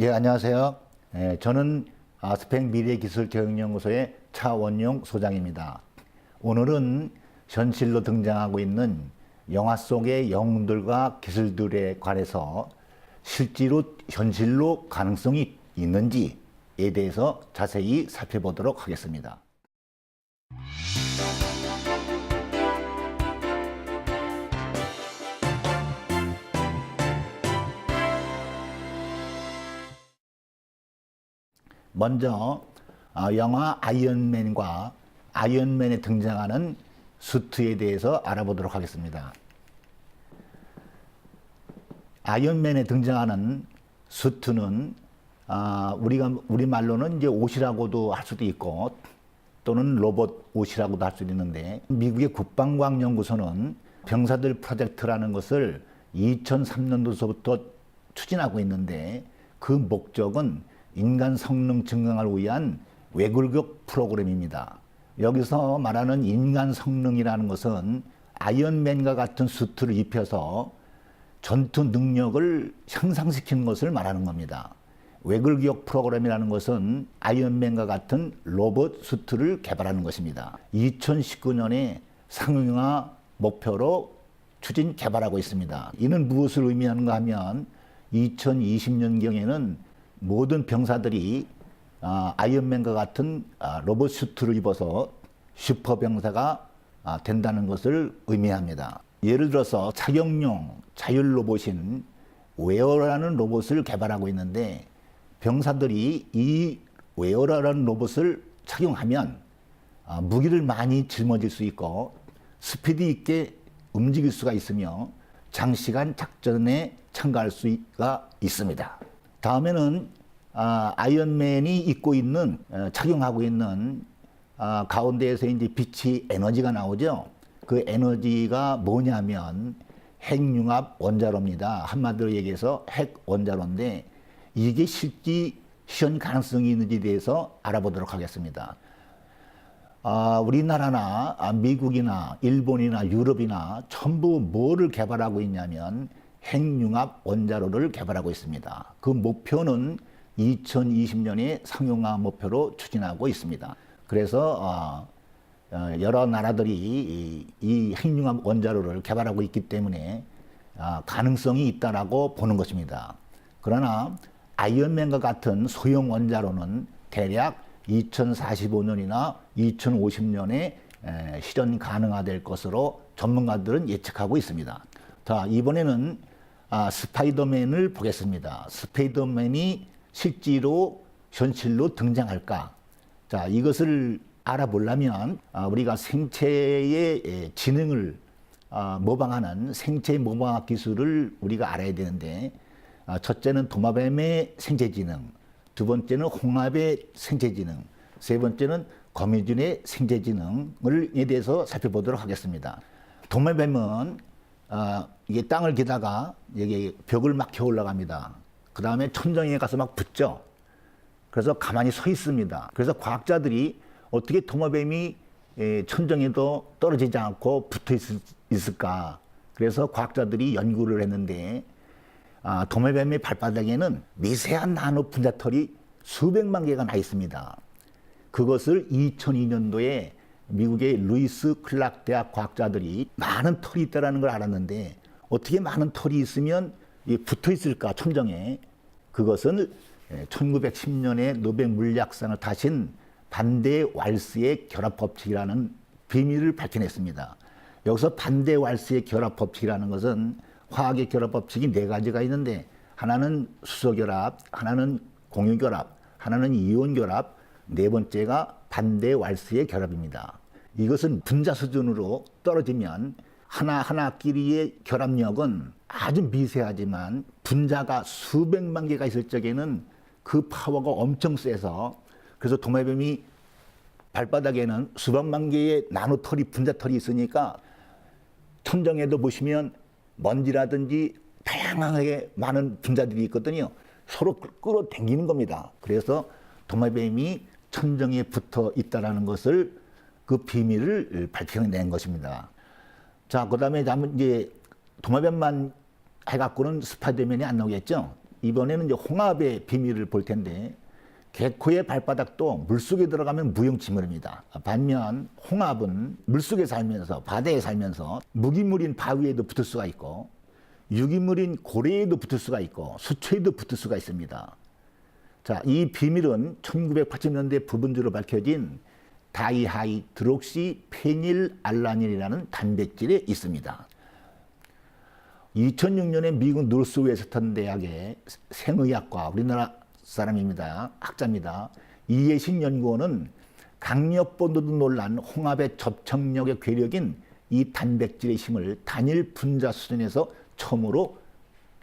예, 안녕하세요. 저는 스펙 미래기술교육연구소의 차원용 소장입니다. 오늘은 현실로 등장하고 있는 영화 속의 영웅들과 기술들에 관해서 실제로 현실로 가능성이 있는지에 대해서 자세히 살펴보도록 하겠습니다. 먼저 영화 아이언맨과 아이언맨에 등장하는 수트에 대해서 알아보도록 하겠습니다. 아이언맨에 등장하는 수트는 우리말로는 이제 옷이라고도 할 수도 있고 또는 로봇 옷이라고도 할 수도 있는데, 미국의 국방과학연구소는 병사들 프로젝트라는 것을 2003년도서부터 추진하고 있는데, 그 목적은 인간 성능 증강을 위한 외골격 프로그램입니다. 여기서 말하는 인간 성능이라는 것은 아이언맨과 같은 수트를 입혀서 전투 능력을 향상시키는 것을 말하는 겁니다. 외골격 프로그램이라는 것은 아이언맨과 같은 로봇 수트를 개발하는 것입니다. 2019년에 상용화 목표로 추진 개발하고 있습니다. 이는 무엇을 의미하는가 하면 2020년경에는 모든 병사들이 아이언맨과 같은 로봇 수트를 입어서 슈퍼병사가 된다는 것을 의미합니다. 예를 들어서 착용용 자율 로봇인 웨어라는 로봇을 개발하고 있는데, 병사들이 이 웨어라는 로봇을 착용하면 무기를 많이 짊어질 수 있고 스피드 있게 움직일 수가 있으며 장시간 작전에 참가할 수가 있습니다. 다음에는 아이언맨이 입고 있는 착용하고 있는 가운데에서 이제 빛이 에너지가 나오죠. 그 에너지가 뭐냐면 핵융합 원자로입니다. 한마디로 얘기해서 핵 원자로인데, 이게 실제 실현 가능성이 있는지에 대해서 알아보도록 하겠습니다. 우리나라나 미국이나 일본이나 유럽이나 전부 뭐를 개발하고 있냐면 핵융합 원자로를 개발하고 있습니다. 그 목표는 2020년에 상용화 목표로 추진하고 있습니다. 그래서 여러 나라들이 이 핵융합 원자로를 개발하고 있기 때문에 가능성이 있다라고 보는 것입니다. 그러나 아이언맨과 같은 소형 원자로는 대략 2045년이나 2050년에 실현 가능화될 것으로 전문가들은 예측하고 있습니다. 자, 이번에는 스파이더맨을 보겠습니다. 스파이더맨이 실제로 현실로 등장할까? 자, 이것을 알아보려면 우리가 생체의 지능을 모방하는 생체 모방학 기술을 우리가 알아야 되는데, 첫째는 도마뱀의 생체지능, 두 번째는 홍합의 생체지능, 세 번째는 거미줄의 생체지능에 대해서 살펴보도록 하겠습니다. 도마뱀은 이게 땅을 기다가 여기 벽을 막 겨 올라갑니다. 그 다음에 천정에 가서 막 붙죠. 그래서 가만히 서 있습니다. 그래서 과학자들이 어떻게 도마뱀이 천정에도 떨어지지 않고 붙어 있을까? 그래서 과학자들이 연구를 했는데, 도마뱀의 발바닥에는 미세한 나노 분자털이 수백만 개가 나 있습니다. 그것을 2002년도에 미국의 루이스 클락 대학 과학자들이 많은 털이 있다는 걸 알았는데, 어떻게 많은 털이 있으면 붙어 있을까, 천정에. 그것은 1910년에 노벨 물리학상을 타신 반대 왈스의 결합 법칙이라는 비밀을 밝혀냈습니다. 여기서 반대 왈스의 결합 법칙이라는 것은 화학의 결합 법칙이 네 가지가 있는데, 하나는 수소 결합, 하나는 공유 결합, 하나는 이온 결합, 네 번째가 반대 왈스의 결합입니다. 이것은 분자 수준으로 떨어지면 하나하나끼리의 결합력은 아주 미세하지만 분자가 수백만 개가 있을 적에는 그 파워가 엄청 세서, 그래서 도마뱀이 발바닥에는 수백만 개의 나노털이, 분자털이 있으니까 천정에도 보시면 먼지라든지 다양하게 많은 분자들이 있거든요. 서로 끌어당기는 겁니다. 그래서 도마뱀이 천정에 붙어 있다는 것을, 그 비밀을 밝혀낸 것입니다. 자, 그 다음에 이제 도마뱀만 해갖고는 스파이더맨이 안 나오겠죠. 이번에는 이제 홍합의 비밀을 볼 텐데, 개코의 발바닥도 물속에 들어가면 무용지물입니다. 반면 홍합은 물속에 살면서, 바다에 살면서 무기물인 바위에도 붙을 수가 있고 유기물인 고래에도 붙을 수가 있고 수초에도 붙을 수가 있습니다. 자, 이 비밀은 1980년대 부분적으로 밝혀진 다이하이 드록시 페닐 알라닌이라는 단백질에 있습니다. 2006년에 미국 노스웨스턴 대학의 생의학과, 우리나라 사람입니다. 학자입니다. 이예식 연구원은 강력본도도 놀란 홍합의 접착력의 괴력인 이 단백질의 힘을 단일 분자 수준에서 처음으로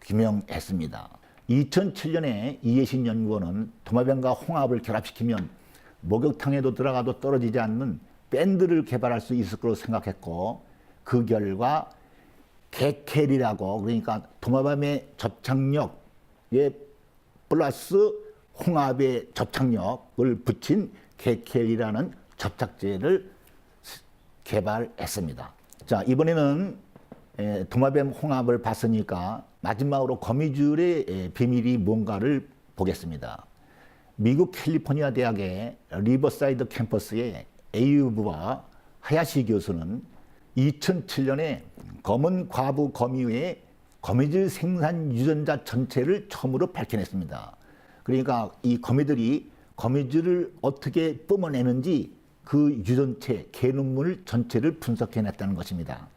규명했습니다. 2007년에 이예식 연구원은 도마뱀과 홍합을 결합시키면 목욕탕에도 들어가도 떨어지지 않는 밴드를 개발할 수 있을 거로 생각했고, 그 결과 게켈이라고, 그러니까 도마뱀의 접착력에 플러스 홍합의 접착력을 붙인 게켈이라는 접착제를 개발했습니다. 자, 이번에는 도마뱀 홍합을 봤으니까 마지막으로 거미줄의 비밀이 뭔가를 보겠습니다. 미국 캘리포니아 대학의 리버사이드 캠퍼스의 에이브와 하야시 교수는 2007년에 검은 과부 거미의 거미줄 생산 유전자 전체를 처음으로 밝혀냈습니다. 그러니까 이 거미들이 거미줄을 어떻게 뿜어내는지 그 유전체, 게놈물 전체를 분석해냈다는 것입니다.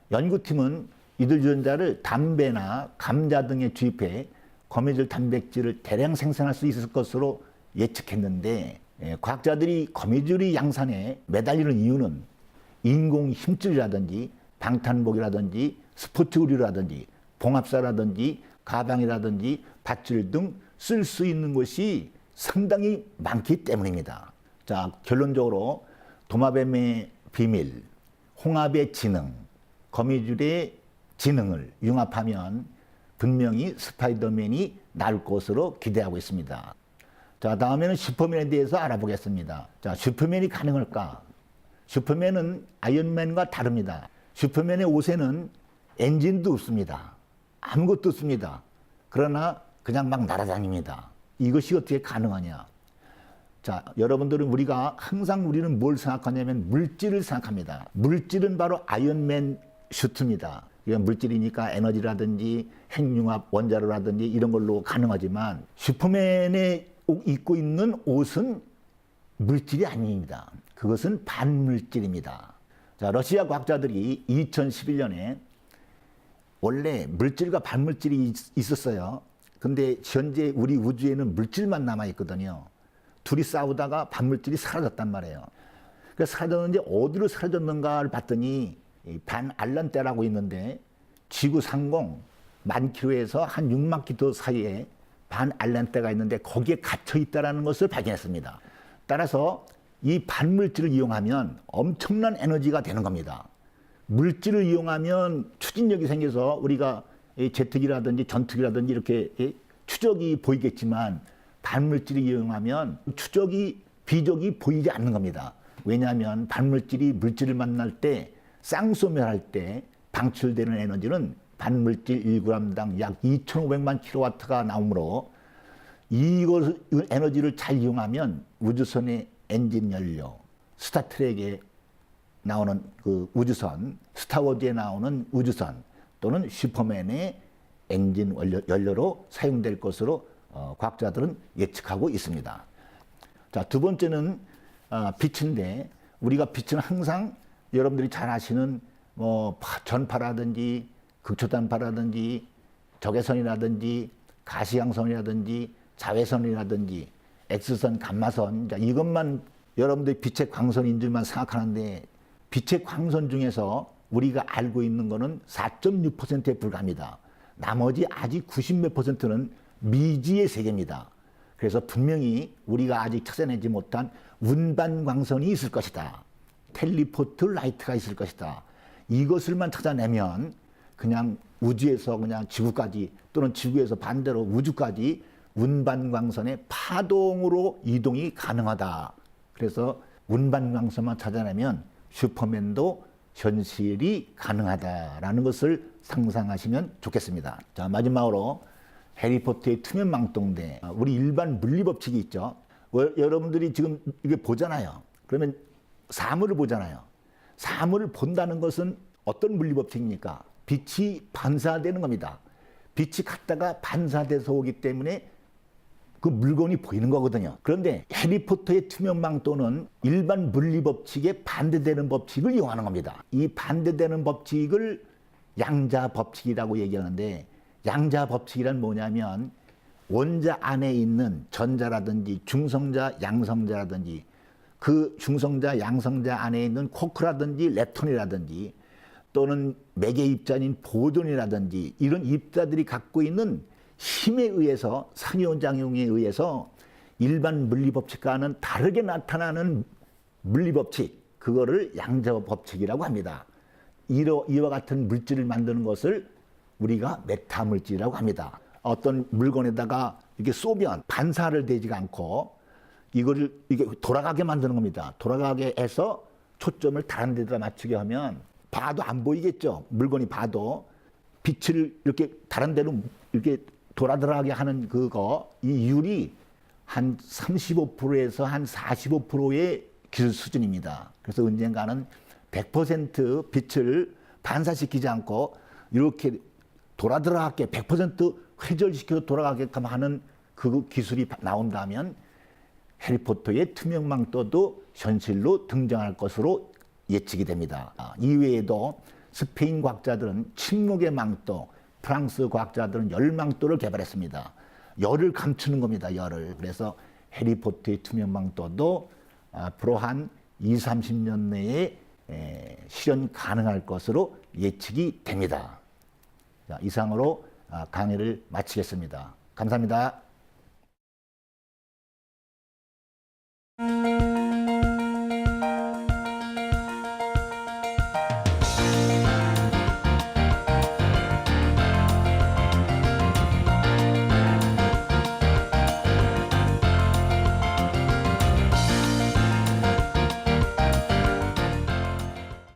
연구팀은 이들 유전자를 담배나 감자 등에 주입해 거미줄 단백질을 대량 생산할 수 있을 것으로 예측했는데, 과학자들이 거미줄이 양산에 매달리는 이유는 인공 힘줄이라든지 방탄복이라든지 스포츠 의류라든지 봉합사라든지 가방이라든지 밧줄 등 쓸 수 있는 것이 상당히 많기 때문입니다. 자, 결론적으로 도마뱀의 비밀, 홍합의 지능, 거미줄의 지능을 융합하면 분명히 스파이더맨이 나올 것으로 기대하고 있습니다. 자, 다음에는 슈퍼맨에 대해서 알아보겠습니다. 자, 슈퍼맨이 가능할까? 슈퍼맨은 아이언맨과 다릅니다. 슈퍼맨의 옷에는 엔진도 없습니다. 아무것도 없습니다. 그러나 그냥 막 날아다닙니다. 이것이 어떻게 가능하냐? 자, 여러분들은 항상 우리는 뭘 생각하냐면 물질을 생각합니다. 물질은 바로 아이언맨 슈트입니다. 이건 물질이니까 에너지라든지 핵융합 원자로라든지 이런 걸로 가능하지만, 슈퍼맨이 입고 있는 옷은 물질이 아닙니다. 그것은 반물질입니다. 자, 러시아 과학자들이 2011년에 원래 물질과 반물질이 있었어요. 근데 현재 우리 우주에는 물질만 남아있거든요. 둘이 싸우다가 반물질이 사라졌단 말이에요. 그래서 사라졌는지 어디로 사라졌는가를 봤더니 반알란테라고 있는데 지구 상공 10,000km에서 한 60,000km 사이에 반알란테가 있는데 거기에 갇혀 있다는 것을 발견했습니다. 따라서 이 반물질을 이용하면 엄청난 에너지가 되는 겁니다. 물질을 이용하면 추진력이 생겨서 우리가 제트기라든지 전투기라든지 이렇게 추적이 보이겠지만, 반물질을 이용하면 추적이, 비적이 보이지 않는 겁니다. 왜냐하면 반물질이 물질을 만날 때, 쌍소멸할 때 방출되는 에너지는 반물질 1g당 약 2,500만 kW가 나오므로 이것 에너지를 잘 이용하면 우주선의 엔진 연료, 스타트rek에 나오는 그 우주선, 스타워즈에 나오는 우주선 또는 슈퍼맨의 엔진 연료로 사용될 것으로 과학자들은 예측하고 있습니다. 자, 두 번째는 빛인데, 우리가 빛은 항상 여러분들이 잘 아시는 전파라든지 극초단파라든지 적외선이라든지 가시광선이라든지 자외선이라든지 X선, 감마선, 이것만 여러분들이 빛의 광선인 줄만 생각하는데, 빛의 광선 중에서 우리가 알고 있는 거는 4.6%에 불과합니다. 나머지 아직 90몇 %는 미지의 세계입니다. 그래서 분명히 우리가 아직 찾아내지 못한 운반 광선이 있을 것이다. 텔리포트 라이트가 있을 것이다. 이것을만 찾아내면 그냥 우주에서 그냥 지구까지, 또는 지구에서 반대로 우주까지 운반 광선의 파동으로 이동이 가능하다. 그래서 운반 광선만 찾아내면 슈퍼맨도 현실이 가능하다라는 것을 상상하시면 좋겠습니다. 자, 마지막으로 해리포터의 투명망토인데 우리 일반 물리법칙이 있죠. 여러분들이 지금 이게 보잖아요. 그러면 사물을 보잖아요. 사물을 본다는 것은 어떤 물리법칙입니까? 빛이 반사되는 겁니다. 빛이 갔다가 반사돼서 오기 때문에 그 물건이 보이는 거거든요. 그런데 해리포터의 투명망토는 일반 물리법칙에 반대되는 법칙을 이용하는 겁니다. 이 반대되는 법칙을 양자법칙이라고 얘기하는데, 양자법칙이란 뭐냐면 원자 안에 있는 전자라든지 중성자, 양성자라든지 그 중성자, 양성자 안에 있는 쿼크라든지 렙톤이라든지 또는 매개 입자인 보존이라든지 이런 입자들이 갖고 있는 힘에 의해서, 상호작용에 의해서 일반 물리법칙과는 다르게 나타나는 물리법칙, 그거를 양자법칙이라고 합니다. 이와 같은 물질을 만드는 것을 우리가 메타물질이라고 합니다. 어떤 물건에다가 이렇게 쏘면 반사를 되지 않고 이거를 이게 돌아가게 만드는 겁니다. 돌아가게 해서 초점을 다른 데다 맞추게 하면 봐도 안 보이겠죠. 물건이 봐도 빛을 이렇게 다른 데로 이렇게 돌아들어가게 하는 그거, 이 율이 한 35%에서 한 45%의 기술 수준입니다. 그래서 언젠가는 100% 빛을 반사시키지 않고 이렇게 돌아들어가게 100% 회절시켜서 돌아가게끔 하는 그 기술이 나온다면 해리포터의 투명망토도 현실로 등장할 것으로 예측이 됩니다. 이외에도 스페인 과학자들은 침묵의 망토, 프랑스 과학자들은 열망토를 개발했습니다. 열을 감추는 겁니다. 열을. 그래서 해리포터의 투명망토도 앞으로 한 20, 30년 내에 실현 가능할 것으로 예측이 됩니다. 자, 이상으로 강의를 마치겠습니다. 감사합니다.